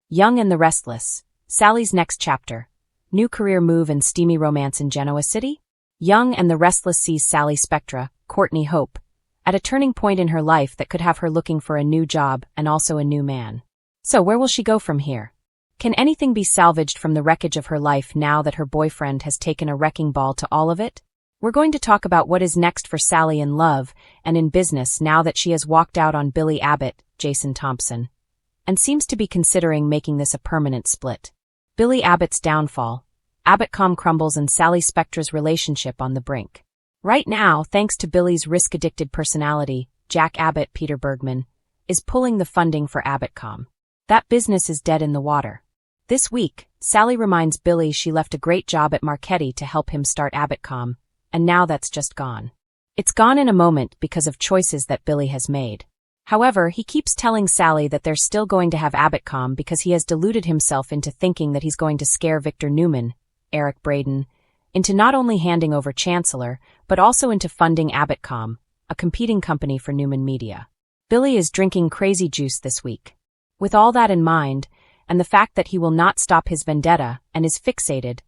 Young and the Restless, Sally's next chapter. New career move and steamy romance in Genoa City? Young and the Restless sees Sally Spectra, Courtney Hope, at a turning point in her life that could have her looking for a new job and also a new man. So where will she go from here? Can anything be salvaged from the wreckage of her life now that her boyfriend has taken a wrecking ball to all of it? We're going to talk about what is next for Sally in love and in business now that she has walked out on Billy Abbott, Jason Thompson, and seems to be considering making this a permanent split. Billy Abbott's downfall. Abbottcom crumbles and Sally Spectra's relationship on the brink. Right now, thanks to Billy's risk-addicted personality, Jack Abbott, Peter Bergman, is pulling the funding for Abbottcom. That business is dead in the water. This week, Sally reminds Billy she left a great job at Marchetti to help him start Abbottcom, and now that's just gone. It's gone in a moment because of choices that Billy has made. However, he keeps telling Sally that they're still going to have Abbottcom because he has deluded himself into thinking that he's going to scare Victor Newman, Eric Braden, into not only handing over Chancellor, but also into funding Abbottcom, a competing company for Newman Media. Billy is drinking crazy juice this week. With all that in mind, and the fact that he will not stop his vendetta and is fixated,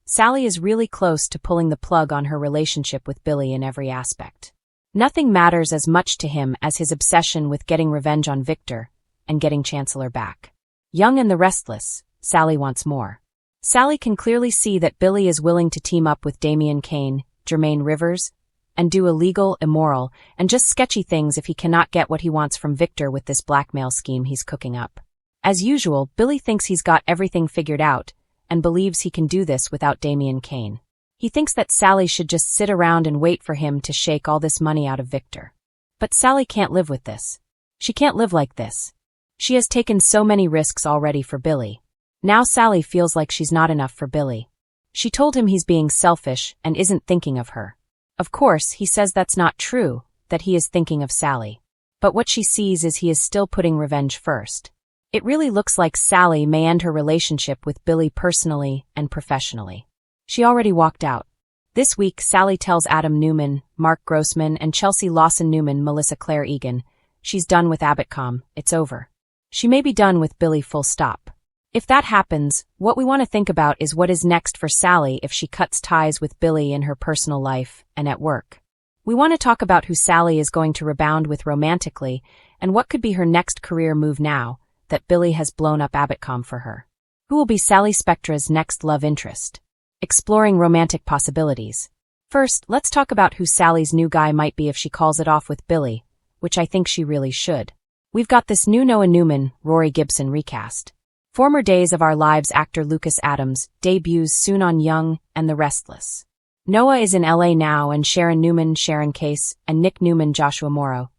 Sally is really close to pulling the plug on her relationship with Billy in every aspect. Nothing matters as much to him as his obsession with getting revenge on Victor and getting Chancellor back. Young and the Restless, Sally wants more. Sally can clearly see that Billy is willing to team up with Damian Kane, Jermaine Rivers, and do illegal, immoral, and just sketchy things if he cannot get what he wants from Victor with this blackmail scheme he's cooking up. As usual, Billy thinks he's got everything figured out and believes he can do this without Damian Kane. He thinks that Sally should just sit around and wait for him to shake all this money out of Victor. But Sally can't live with this. She can't live like this. She has taken so many risks already for Billy. Now Sally feels like she's not enough for Billy. She told him he's being selfish and isn't thinking of her. Of course, he says that's not true, that he is thinking of Sally. But what she sees is he is still putting revenge first. It really looks like Sally may end her relationship with Billy personally and professionally. She already walked out. This week, Sally tells Adam Newman, Mark Grossman, and Chelsea Lawson Newman, Melissa Claire Egan, she's done with Abbottcom, it's over. She may be done with Billy full stop. If that happens, what we want to think about is what is next for Sally if she cuts ties with Billy in her personal life and at work. We want to talk about who Sally is going to rebound with romantically and what could be her next career move now that Billy has blown up Abbottcom for her. Who will be Sally Spectra's next love interest? Exploring romantic possibilities. First, let's talk about who Sally's new guy might be if she calls it off with Billy, which I think she really should. We've got this new Noah Newman, Rory Gibson recast. Former Days of Our Lives actor Lucas Adams debuts soon on Young and the Restless. Noah is in LA now and Sharon Newman, Sharon Case, and Nick Newman, Joshua Morrow's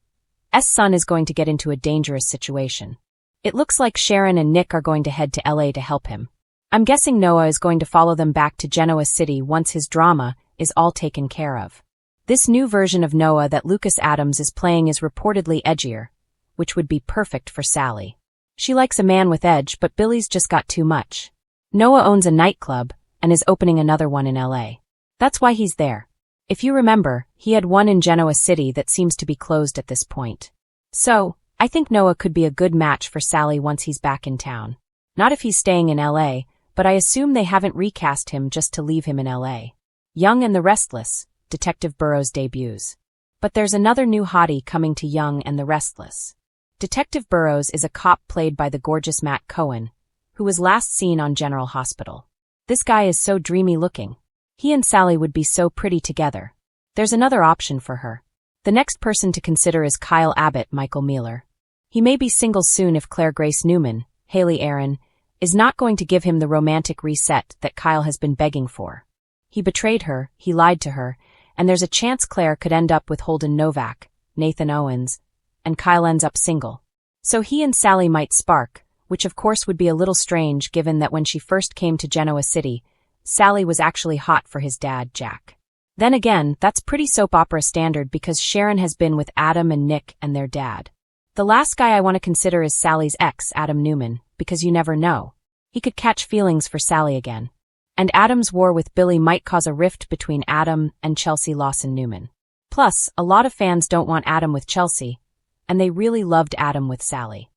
son is going to get into a dangerous situation. It looks like Sharon and Nick are going to head to LA to help him. I'm guessing Noah is going to follow them back to Genoa City once his drama is all taken care of. This new version of Noah that Lucas Adams is playing is reportedly edgier, which would be perfect for Sally. She likes a man with edge, but Billy's just got too much. Noah owns a nightclub and is opening another one in LA. That's why he's there. If you remember, he had one in Genoa City that seems to be closed at this point. So, I think Noah could be a good match for Sally once he's back in town. Not if he's staying in LA, but I assume they haven't recast him just to leave him in LA. Young and the Restless, Detective Burrows debuts. But there's another new hottie coming to Young and the Restless. Detective Burrows is a cop played by the gorgeous Matt Cohen, who was last seen on General Hospital. This guy is so dreamy looking. He and Sally would be so pretty together. There's another option for her. The next person to consider is Kyle Abbott, Michael Mealer. He may be single soon if Claire Grace Newman, Haley Aaron, is not going to give him the romantic reset that Kyle has been begging for. He betrayed her, he lied to her, and there's a chance Claire could end up with Holden Novak, Nathan Owens, and Kyle ends up single. So he and Sally might spark, which of course would be a little strange given that when she first came to Genoa City, Sally was actually hot for his dad, Jack. Then again, that's pretty soap opera standard because Sharon has been with Adam and Nick and their dad. The last guy I want to consider is Sally's ex, Adam Newman, because you never know. He could catch feelings for Sally again. And Adam's war with Billy might cause a rift between Adam and Chelsea Lawson Newman. Plus, a lot of fans don't want Adam with Chelsea, and they really loved Adam with Sally.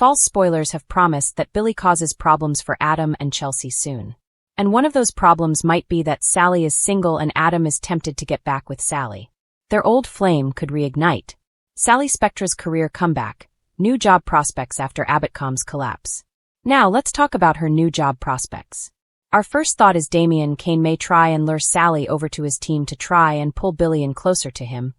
false spoilers have promised that Billy causes problems for Adam and Chelsea soon. And one of those problems might be that Sally is single and Adam is tempted to get back with Sally. Their old flame could reignite. Sally Spectra's career comeback, new job prospects after Abbotcom's collapse. Now let's talk about her new job prospects. Our first thought is Damian Kane may try and lure Sally over to his team to try and pull Billy in closer to him,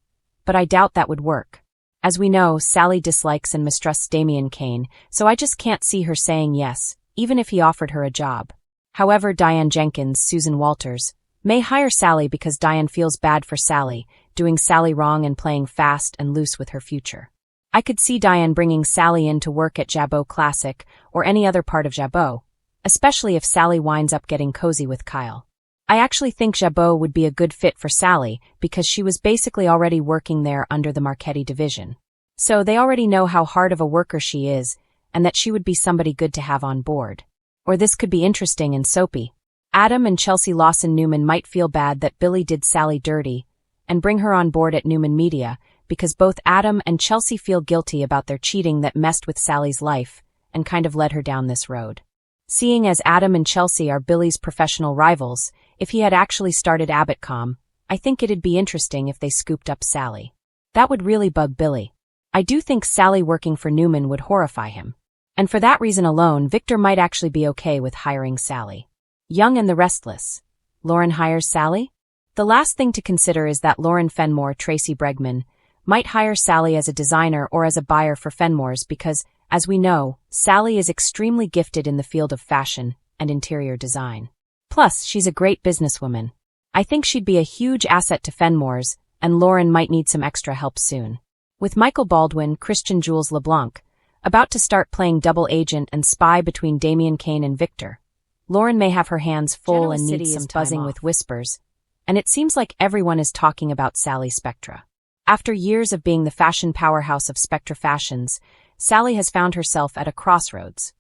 but I doubt that would work. As we know, Sally dislikes and mistrusts Damian Kane, so I just can't see her saying yes, even if he offered her a job. However, Diane Jenkins, Susan Walters, may hire Sally because Diane feels bad for Sally, doing Sally wrong and playing fast and loose with her future. I could see Diane bringing Sally in to work at Jabot Classic or any other part of Jabot, especially if Sally winds up getting cozy with Kyle. I actually think Jabot would be a good fit for Sally because she was basically already working there under the Marchetti division. So they already know how hard of a worker she is and that she would be somebody good to have on board. Or this could be interesting and soapy. Adam and Chelsea Lawson Newman might feel bad that Billy did Sally dirty and bring her on board at Newman Media because both Adam and Chelsea feel guilty about their cheating that messed with Sally's life and kind of led her down this road. Seeing as Adam and Chelsea are Billy's professional rivals, if he had actually started Abbotcom, I think it'd be interesting if they scooped up Sally. That would really bug Billy. I do think Sally working for Newman would horrify him. And for that reason alone, Victor might actually be okay with hiring Sally. Young and the Restless. Lauren hires Sally? The last thing to consider is that Lauren Fenmore, Tracy Bregman, might hire Sally as a designer or as a buyer for Fenmore's because, as we know, Sally is extremely gifted in the field of fashion and interior design. Plus, she's a great businesswoman. I think she'd be a huge asset to Fenmore's, and Lauren might need some extra help soon. With Michael Baldwin, Christian Jules LeBlanc, about to start playing double agent and spy between Damian Kane and Victor, Lauren may have her hands full and needs some buzzing with whispers, and it seems like everyone is talking about Sally Spectra. After years of being the fashion powerhouse of Spectra Fashions, Sally has found herself at a crossroads,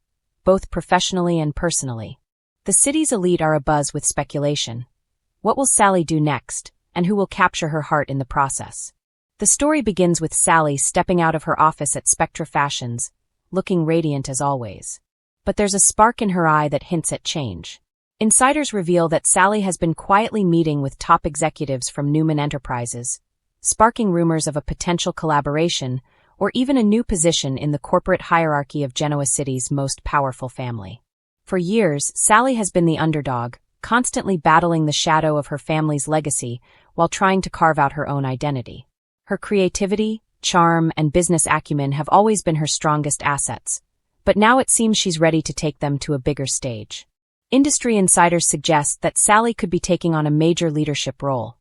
both professionally and personally. The city's elite are abuzz with speculation. What will Sally do next, and who will capture her heart in the process? The story begins with Sally stepping out of her office at Spectra Fashions, looking radiant as always. But there's a spark in her eye that hints at change. Insiders reveal that Sally has been quietly meeting with top executives from Newman Enterprises, sparking rumors of a potential collaboration or even a new position in the corporate hierarchy of Genoa City's most powerful family. For years, Sally has been the underdog, constantly battling the shadow of her family's legacy while trying to carve out her own identity. Her creativity, charm, and business acumen have always been her strongest assets, but now it seems she's ready to take them to a bigger stage. Industry insiders suggest that Sally could be taking on a major leadership role,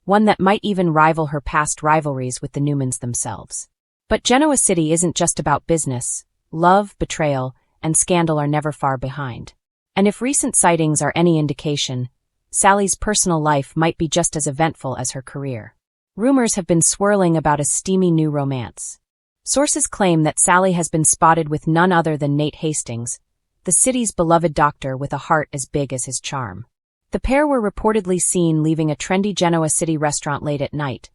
one that might even rival her past rivalries with the Newmans themselves. But Genoa City isn't just about business. Love, betrayal, and scandal are never far behind. And if recent sightings are any indication, Sally's personal life might be just as eventful as her career. Rumors have been swirling about a steamy new romance. Sources claim that Sally has been spotted with none other than Nate Hastings, the city's beloved doctor with a heart as big as his charm. The pair were reportedly seen leaving a trendy Genoa City restaurant late at night,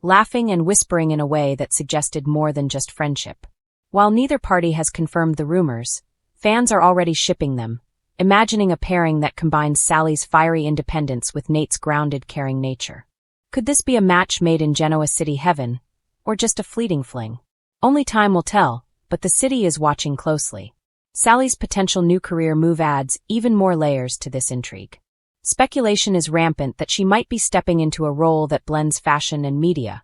laughing and whispering in a way that suggested more than just friendship. While neither party has confirmed the rumors, fans are already shipping them, imagining a pairing that combines Sally's fiery independence with Nate's grounded, caring nature. Could this be a match made in Genoa City heaven, or just a fleeting fling? Only time will tell, but the city is watching closely. Sally's potential new career move adds even more layers to this intrigue. Speculation is rampant that she might be stepping into a role that blends fashion and media,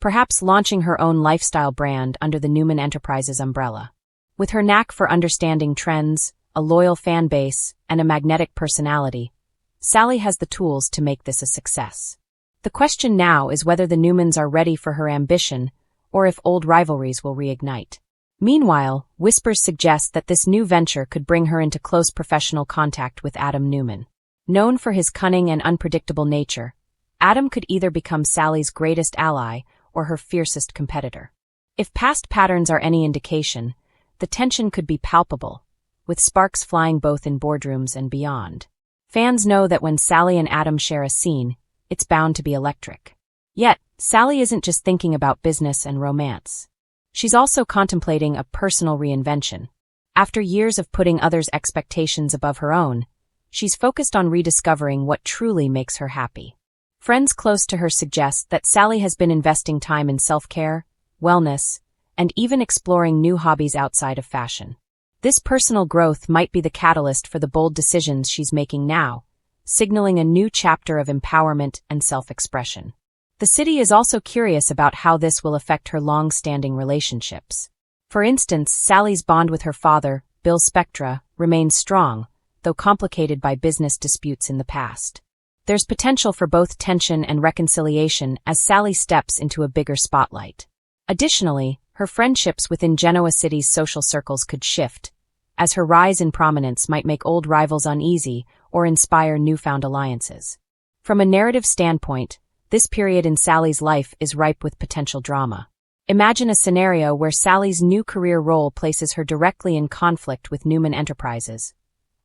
perhaps launching her own lifestyle brand under the Newman Enterprises umbrella. With her knack for understanding trends, a loyal fan base, and a magnetic personality, Sally has the tools to make this a success. The question now is whether the Newmans are ready for her ambition, or if old rivalries will reignite. Meanwhile, whispers suggest that this new venture could bring her into close professional contact with Adam Newman. Known for his cunning and unpredictable nature, Adam could either become Sally's greatest ally or her fiercest competitor. If past patterns are any indication, the tension could be palpable, with sparks flying both in boardrooms and beyond. Fans know that when Sally and Adam share a scene, it's bound to be electric. Yet, Sally isn't just thinking about business and romance. She's also contemplating a personal reinvention. After years of putting others' expectations above her own, she's focused on rediscovering what truly makes her happy. Friends close to her suggest that Sally has been investing time in self-care, wellness, and even exploring new hobbies outside of fashion. This personal growth might be the catalyst for the bold decisions she's making now, signaling a new chapter of empowerment and self-expression. The city is also curious about how this will affect her long-standing relationships. For instance, Sally's bond with her father, Bill Spectra, remains strong, though complicated by business disputes in the past. There's potential for both tension and reconciliation as Sally steps into a bigger spotlight. Additionally, her friendships within Genoa City's social circles could shift, as her rise in prominence might make old rivals uneasy or inspire newfound alliances. From a narrative standpoint, this period in Sally's life is ripe with potential drama. Imagine a scenario where Sally's new career role places her directly in conflict with Newman Enterprises,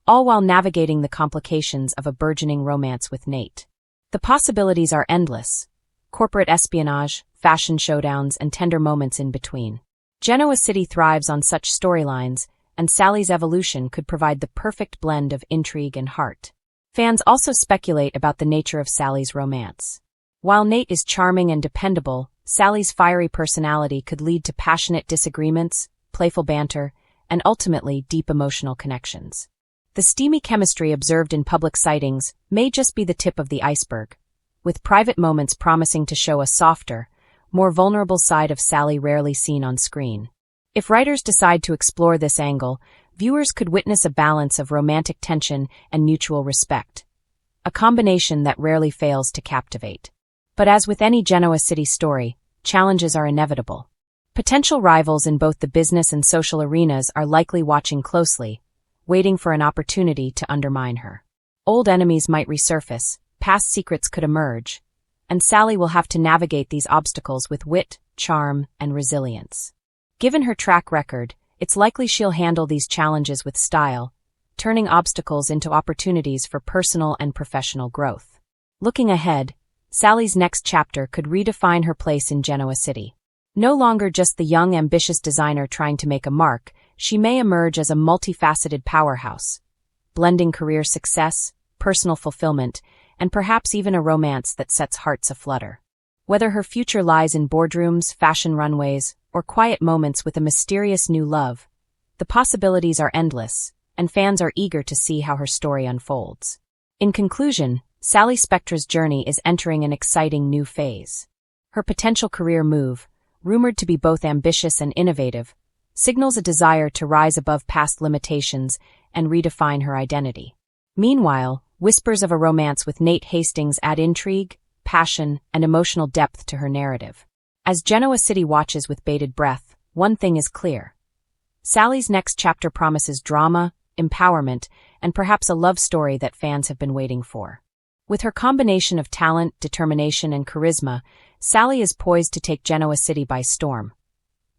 all while navigating the complications of a burgeoning romance with Nate. The possibilities are endless: corporate espionage, fashion showdowns, and tender moments in between. Genoa City thrives on such storylines, and Sally's evolution could provide the perfect blend of intrigue and heart. Fans also speculate about the nature of Sally's romance. While Nate is charming and dependable, Sally's fiery personality could lead to passionate disagreements, playful banter, and ultimately deep emotional connections. The steamy chemistry observed in public sightings may just be the tip of the iceberg, with private moments promising to show a softer, more vulnerable side of Sally rarely seen on screen. If writers decide to explore this angle, viewers could witness a balance of romantic tension and mutual respect, a combination that rarely fails to captivate. But as with any Genoa City story, challenges are inevitable. Potential rivals in both the business and social arenas are likely watching closely, waiting for an opportunity to undermine her. Old enemies might resurface, past secrets could emerge, and Sally will have to navigate these obstacles with wit, charm, and resilience. Given her track record, it's likely she'll handle these challenges with style, turning obstacles into opportunities for personal and professional growth. Looking ahead, Sally's next chapter could redefine her place in Genoa City. No longer just the young, ambitious designer trying to make a mark, she may emerge as a multifaceted powerhouse, blending career success, personal fulfillment, and perhaps even a romance that sets hearts aflutter. Whether her future lies in boardrooms, fashion runways, or quiet moments with a mysterious new love, the possibilities are endless, and fans are eager to see how her story unfolds. In conclusion, Sally Spectra's journey is entering an exciting new phase. Her potential career move, rumored to be both ambitious and innovative, signals a desire to rise above past limitations and redefine her identity. Meanwhile, whispers of a romance with Nate Hastings add intrigue, passion, and emotional depth to her narrative. As Genoa City watches with bated breath, one thing is clear. Sally's next chapter promises drama, empowerment, and perhaps a love story that fans have been waiting for. With her combination of talent, determination, and charisma, Sally is poised to take Genoa City by storm,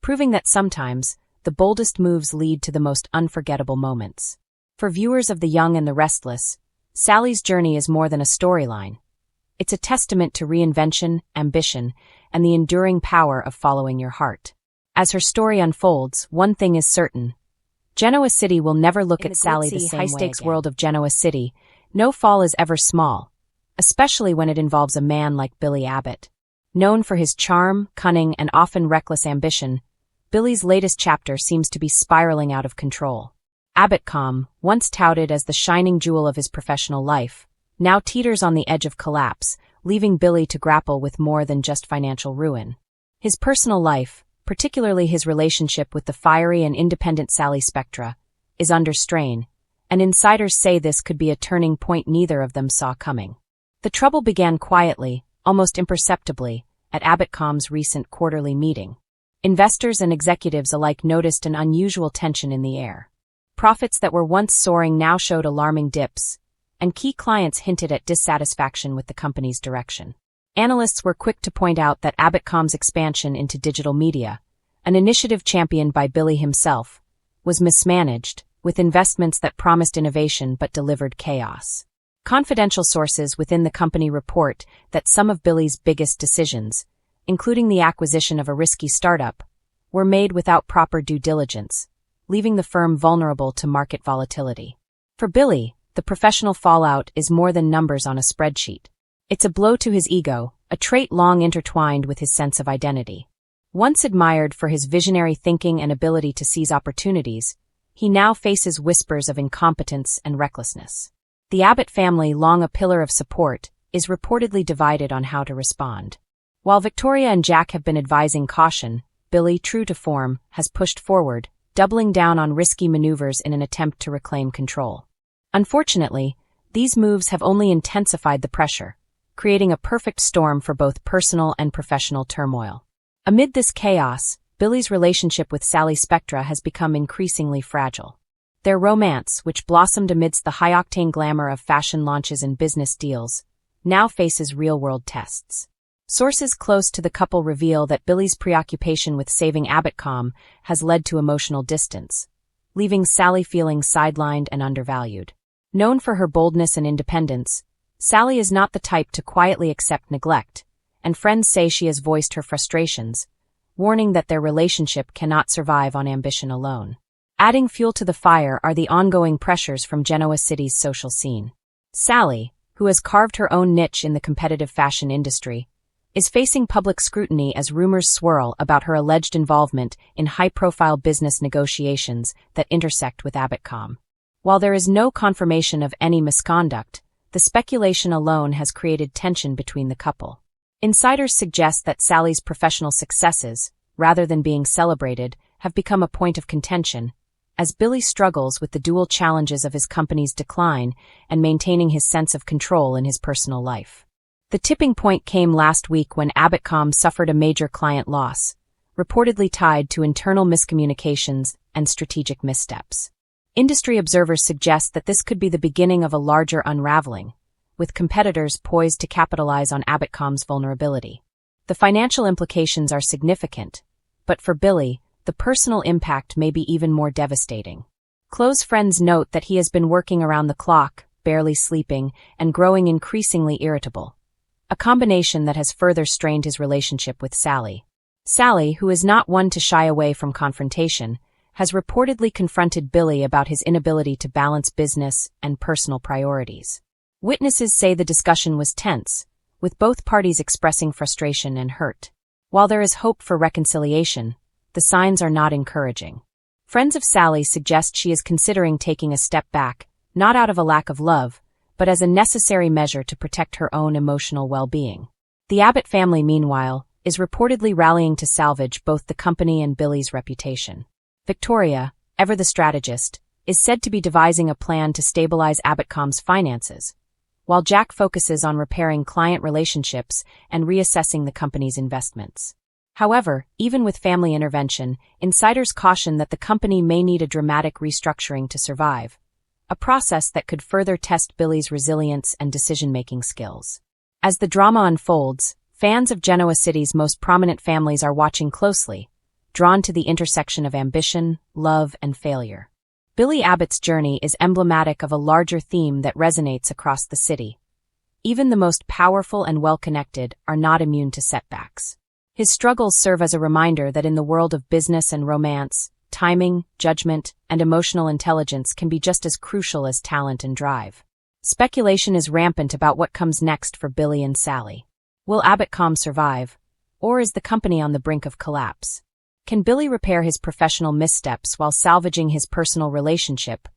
proving that sometimes, the boldest moves lead to the most unforgettable moments. For viewers of The Young and the Restless, Sally's journey is more than a storyline. It's a testament to reinvention, ambition, and the enduring power of following your heart. As her story unfolds, one thing is certain. Genoa City will never look at Sally the same way again. In the high-stakes world of Genoa City, no fall is ever small, especially when it involves a man like Billy Abbott. Known for his charm, cunning, and often reckless ambition, Billy's latest chapter seems to be spiraling out of control. Abbott.com, once touted as the shining jewel of his professional life, now teeters on the edge of collapse, leaving Billy to grapple with more than just financial ruin. His personal life, particularly his relationship with the fiery and independent Sally Spectra, is under strain, and insiders say this could be a turning point neither of them saw coming. The trouble began quietly, almost imperceptibly, at Abbott.com's recent quarterly meeting. Investors and executives alike noticed an unusual tension in the air. Profits that were once soaring now showed alarming dips, and key clients hinted at dissatisfaction with the company's direction. Analysts were quick to point out that Abbott.com's expansion into digital media, an initiative championed by Billy himself, was mismanaged, with investments that promised innovation but delivered chaos. Confidential sources within the company report that some of Billy's biggest decisions, including the acquisition of a risky startup, were made without proper due diligence, leaving the firm vulnerable to market volatility. For Billy, the professional fallout is more than numbers on a spreadsheet. It's a blow to his ego, a trait long intertwined with his sense of identity. Once admired for his visionary thinking and ability to seize opportunities, he now faces whispers of incompetence and recklessness. The Abbott family, long a pillar of support, is reportedly divided on how to respond. While Victoria and Jack have been advising caution, Billy, true to form, has pushed forward, doubling down on risky maneuvers in an attempt to reclaim control. Unfortunately, these moves have only intensified the pressure, creating a perfect storm for both personal and professional turmoil. Amid this chaos, Billy's relationship with Sally Spectra has become increasingly fragile. Their romance, which blossomed amidst the high-octane glamour of fashion launches and business deals, now faces real-world tests. Sources close to the couple reveal that Billy's preoccupation with saving AbbottCom has led to emotional distance, leaving Sally feeling sidelined and undervalued. Known for her boldness and independence, Sally is not the type to quietly accept neglect, and friends say she has voiced her frustrations, warning that their relationship cannot survive on ambition alone. Adding fuel to the fire are the ongoing pressures from Genoa City's social scene. Sally, who has carved her own niche in the competitive fashion industry, is facing public scrutiny as rumors swirl about her alleged involvement in high-profile business negotiations that intersect with AbbottCom. While there is no confirmation of any misconduct, the speculation alone has created tension between the couple. Insiders suggest that Sally's professional successes, rather than being celebrated, have become a point of contention, as Billy struggles with the dual challenges of his company's decline and maintaining his sense of control in his personal life. The tipping point came last week when AbbottCom suffered a major client loss, reportedly tied to internal miscommunications and strategic missteps. Industry observers suggest that this could be the beginning of a larger unraveling, with competitors poised to capitalize on AbbottCom's vulnerability. The financial implications are significant, but for Billy, the personal impact may be even more devastating. Close friends note that he has been working around the clock, barely sleeping, and growing increasingly irritable, a combination that has further strained his relationship with Sally. Sally, who is not one to shy away from confrontation, has reportedly confronted Billy about his inability to balance business and personal priorities. Witnesses say the discussion was tense, with both parties expressing frustration and hurt. While there is hope for reconciliation, the signs are not encouraging. Friends of Sally suggest she is considering taking a step back, not out of a lack of love, but as a necessary measure to protect her own emotional well-being. The Abbott family, meanwhile, is reportedly rallying to salvage both the company and Billy's reputation. Victoria, ever the strategist, is said to be devising a plan to stabilize AbbottCom's finances, while Jack focuses on repairing client relationships and reassessing the company's investments. However, even with family intervention, insiders caution that the company may need a dramatic restructuring to survive, a process that could further test Billy's resilience and decision-making skills. As the drama unfolds, fans of Genoa City's most prominent families are watching closely, drawn to the intersection of ambition, love, and failure. Billy Abbott's journey is emblematic of a larger theme that resonates across the city. Even the most powerful and well-connected are not immune to setbacks. His struggles serve as a reminder that in the world of business and romance, timing, judgment, and emotional intelligence can be just as crucial as talent and drive. Speculation is rampant about what comes next for Billy and Sally. Will AbbottCom survive, or is the company on the brink of collapse? Can Billy repair his professional missteps while salvaging his personal relationship,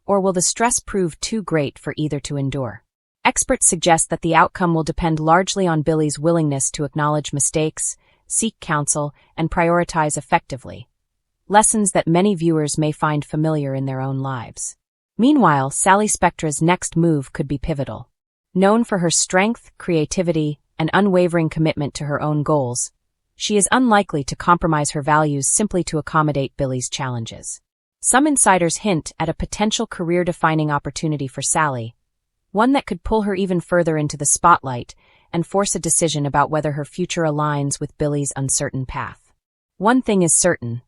or will the stress prove too great for either to endure? Experts suggest that the outcome will depend largely on Billy's willingness to acknowledge mistakes, seek counsel, and prioritize effectively, lessons that many viewers may find familiar in their own lives. Meanwhile, Sally Spectra's next move could be pivotal. Known for her strength, creativity, and unwavering commitment to her own goals, she is unlikely to compromise her values simply to accommodate Billy's challenges. Some insiders hint at a potential career-defining opportunity for Sally, one that could pull her even further into the spotlight and force a decision about whether her future aligns with Billy's uncertain path. One thing is certain: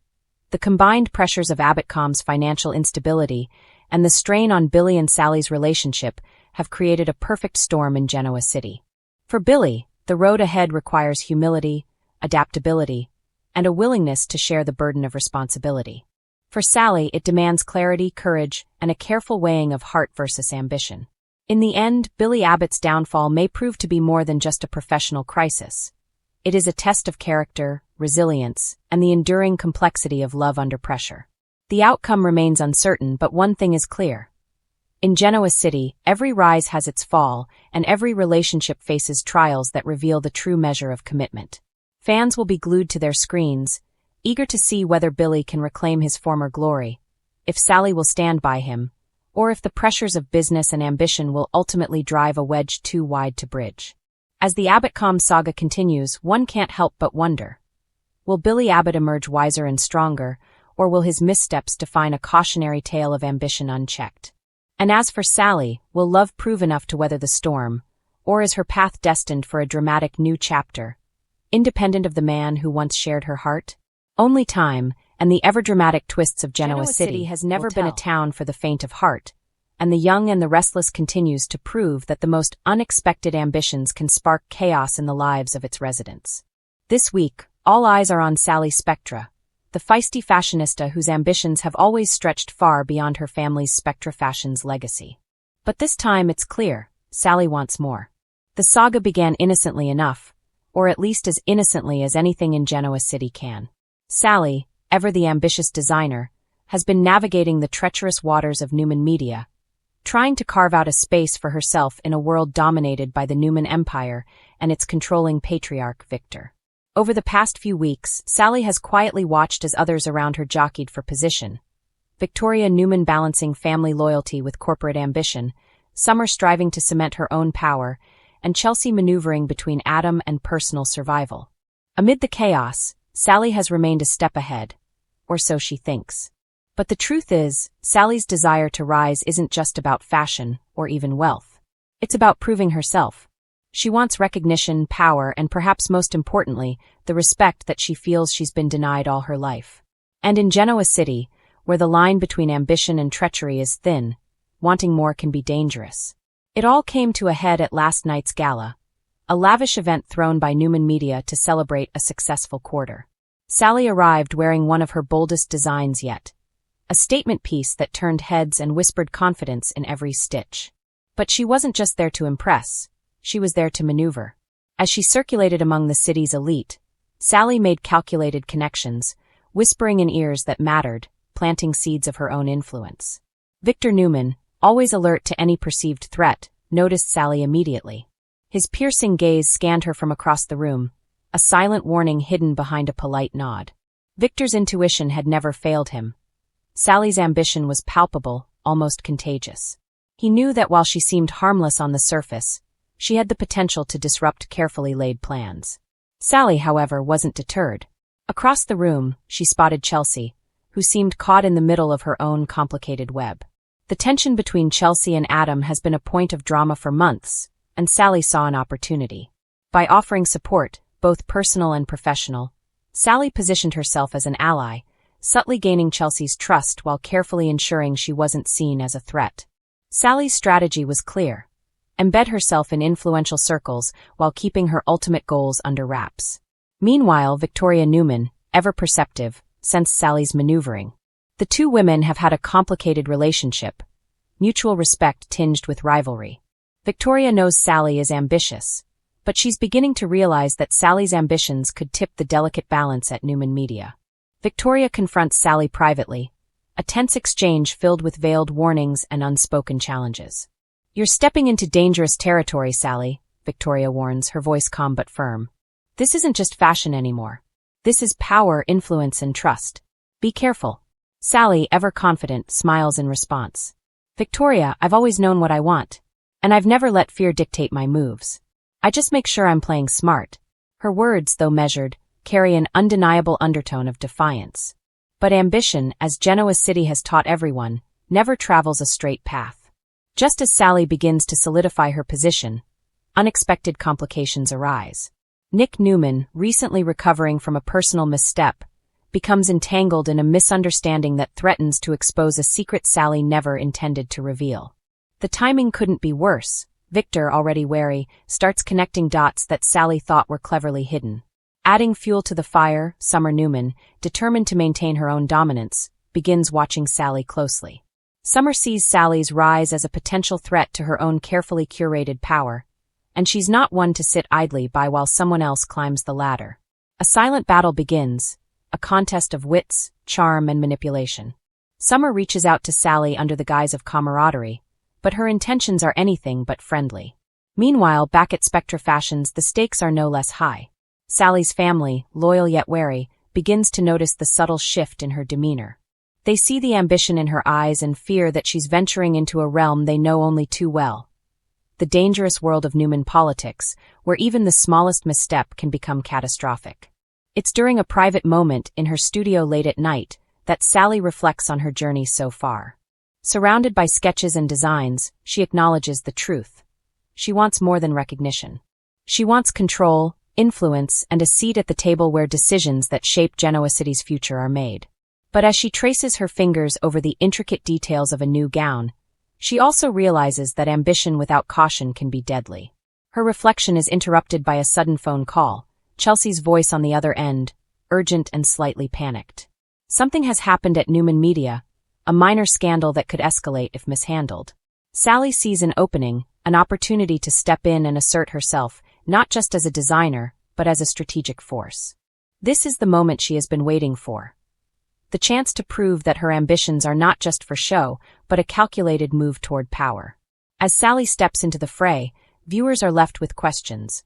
the combined pressures of AbbottCom's financial instability and the strain on Billy and Sally's relationship have created a perfect storm in Genoa City. For Billy, the road ahead requires humility, adaptability, and a willingness to share the burden of responsibility. For Sally, it demands clarity, courage, and a careful weighing of heart versus ambition. In the end, Billy Abbott's downfall may prove to be more than just a professional crisis. It is a test of character, resilience, and the enduring complexity of love under pressure. The outcome remains uncertain, but one thing is clear. In Genoa City, every rise has its fall, and every relationship faces trials that reveal the true measure of commitment. Fans will be glued to their screens, eager to see whether Billy can reclaim his former glory, if Sally will stand by him, or if the pressures of business and ambition will ultimately drive a wedge too wide to bridge. As the Abbott-Com saga continues, one can't help but wonder. Will Billy Abbott emerge wiser and stronger, or will his missteps define a cautionary tale of ambition unchecked? And as for Sally, will love prove enough to weather the storm, or is her path destined for a dramatic new chapter, independent of the man who once shared her heart? Only time, and the ever-dramatic twists of Genoa City has never been a town for the faint of heart, and the young and the restless continues to prove that the most unexpected ambitions can spark chaos in the lives of its residents. This week, all eyes are on Sally Spectra, the feisty fashionista whose ambitions have always stretched far beyond her family's Spectra Fashion's legacy. But this time it's clear, Sally wants more. The saga began innocently enough, or at least as innocently as anything in Genoa City can. Sally, ever the ambitious designer, has been navigating the treacherous waters of Newman Media, trying to carve out a space for herself in a world dominated by the Newman Empire and its controlling patriarch, Victor. Over the past few weeks, Sally has quietly watched as others around her jockeyed for position. Victoria Newman balancing family loyalty with corporate ambition, Summer striving to cement her own power, and Chelsea maneuvering between Adam and personal survival. Amid the chaos, Sally has remained a step ahead, or so she thinks. But the truth is, Sally's desire to rise isn't just about fashion or even wealth. It's about proving herself. She wants recognition, power, and perhaps most importantly, the respect that she feels she's been denied all her life. And in Genoa City, where the line between ambition and treachery is thin, wanting more can be dangerous. It all came to a head at last night's gala, a lavish event thrown by Newman Media to celebrate a successful quarter. Sally arrived wearing one of her boldest designs yet, a statement piece that turned heads and whispered confidence in every stitch. But she wasn't just there to impress, she was there to maneuver. As she circulated among the city's elite, Sally made calculated connections, whispering in ears that mattered, planting seeds of her own influence. Victor Newman, always alert to any perceived threat, noticed Sally immediately. His piercing gaze scanned her from across the room, a silent warning hidden behind a polite nod. Victor's intuition had never failed him. Sally's ambition was palpable, almost contagious. He knew that while she seemed harmless on the surface, she had the potential to disrupt carefully laid plans. Sally, however, wasn't deterred. Across the room, she spotted Chelsea, who seemed caught in the middle of her own complicated web. The tension between Chelsea and Adam has been a point of drama for months, and Sally saw an opportunity. By offering support, both personal and professional, Sally positioned herself as an ally, subtly gaining Chelsea's trust while carefully ensuring she wasn't seen as a threat. Sally's strategy was clear: embed herself in influential circles while keeping her ultimate goals under wraps. Meanwhile, Victoria Newman, ever perceptive, sensed Sally's maneuvering. The two women have had a complicated relationship, mutual respect tinged with rivalry. Victoria knows Sally is ambitious, but she's beginning to realize that Sally's ambitions could tip the delicate balance at Newman Media. Victoria confronts Sally privately, a tense exchange filled with veiled warnings and unspoken challenges. "You're stepping into dangerous territory, Sally," Victoria warns, her voice calm but firm. "This isn't just fashion anymore. This is power, influence, and trust. Be careful." Sally, ever confident, smiles in response. "Victoria, I've always known what I want, and I've never let fear dictate my moves. I just make sure I'm playing smart." Her words, though measured, carry an undeniable undertone of defiance. But ambition, as Genoa City has taught everyone, never travels a straight path. Just as Sally begins to solidify her position, unexpected complications arise. Nick Newman, recently recovering from a personal misstep, becomes entangled in a misunderstanding that threatens to expose a secret Sally never intended to reveal. The timing couldn't be worse. Victor, already wary, starts connecting dots that Sally thought were cleverly hidden. Adding fuel to the fire, Summer Newman, determined to maintain her own dominance, begins watching Sally closely. Summer sees Sally's rise as a potential threat to her own carefully curated power, and she's not one to sit idly by while someone else climbs the ladder. A silent battle begins, a contest of wits, charm, and manipulation. Summer reaches out to Sally under the guise of camaraderie, but her intentions are anything but friendly. Meanwhile, back at Spectra Fashions, the stakes are no less high. Sally's family, loyal yet wary, begins to notice the subtle shift in her demeanor. They see the ambition in her eyes and fear that she's venturing into a realm they know only too well. The dangerous world of Newman politics, where even the smallest misstep can become catastrophic. It's during a private moment in her studio late at night that Sally reflects on her journey so far. Surrounded by sketches and designs, she acknowledges the truth. She wants more than recognition. She wants control, influence, and a seat at the table where decisions that shape Genoa City's future are made. But as she traces her fingers over the intricate details of a new gown, she also realizes that ambition without caution can be deadly. Her reflection is interrupted by a sudden phone call, Chelsea's voice on the other end, urgent and slightly panicked. Something has happened at Newman Media, a minor scandal that could escalate if mishandled. Sally sees an opening, an opportunity to step in and assert herself, not just as a designer, but as a strategic force. This is the moment she has been waiting for. The chance to prove that her ambitions are not just for show, but a calculated move toward power. As Sally steps into the fray, viewers are left with questions.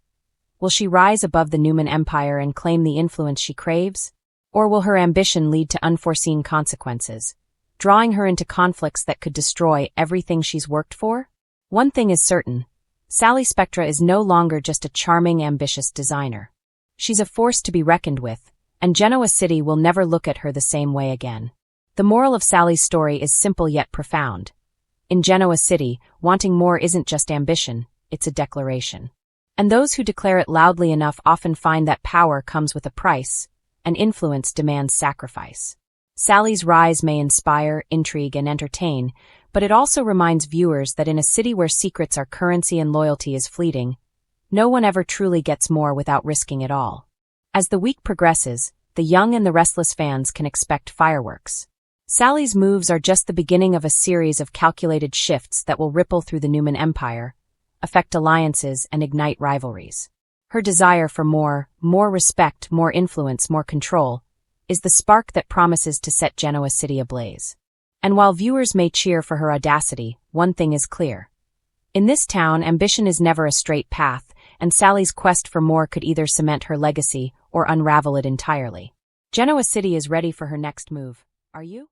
Will she rise above the Newman empire and claim the influence she craves? Or will her ambition lead to unforeseen consequences, drawing her into conflicts that could destroy everything she's worked for? One thing is certain. Sally Spectra is no longer just a charming, ambitious designer. She's a force to be reckoned with, and Genoa City will never look at her the same way again. The moral of Sally's story is simple yet profound. In Genoa City, wanting more isn't just ambition, it's a declaration. And those who declare it loudly enough often find that power comes with a price, and influence demands sacrifice. Sally's rise may inspire, intrigue, and entertain, but it also reminds viewers that in a city where secrets are currency and loyalty is fleeting, no one ever truly gets more without risking it all. As the week progresses, the young and the restless fans can expect fireworks. Sally's moves are just the beginning of a series of calculated shifts that will ripple through the Newman empire, affect alliances, and ignite rivalries. Her desire for more respect, more influence, more control, is the spark that promises to set Genoa City ablaze. And while viewers may cheer for her audacity, one thing is clear. In this town, ambition is never a straight path, and Sally's quest for more could either cement her legacy or unravel it entirely. Genoa City is ready for her next move. Are you?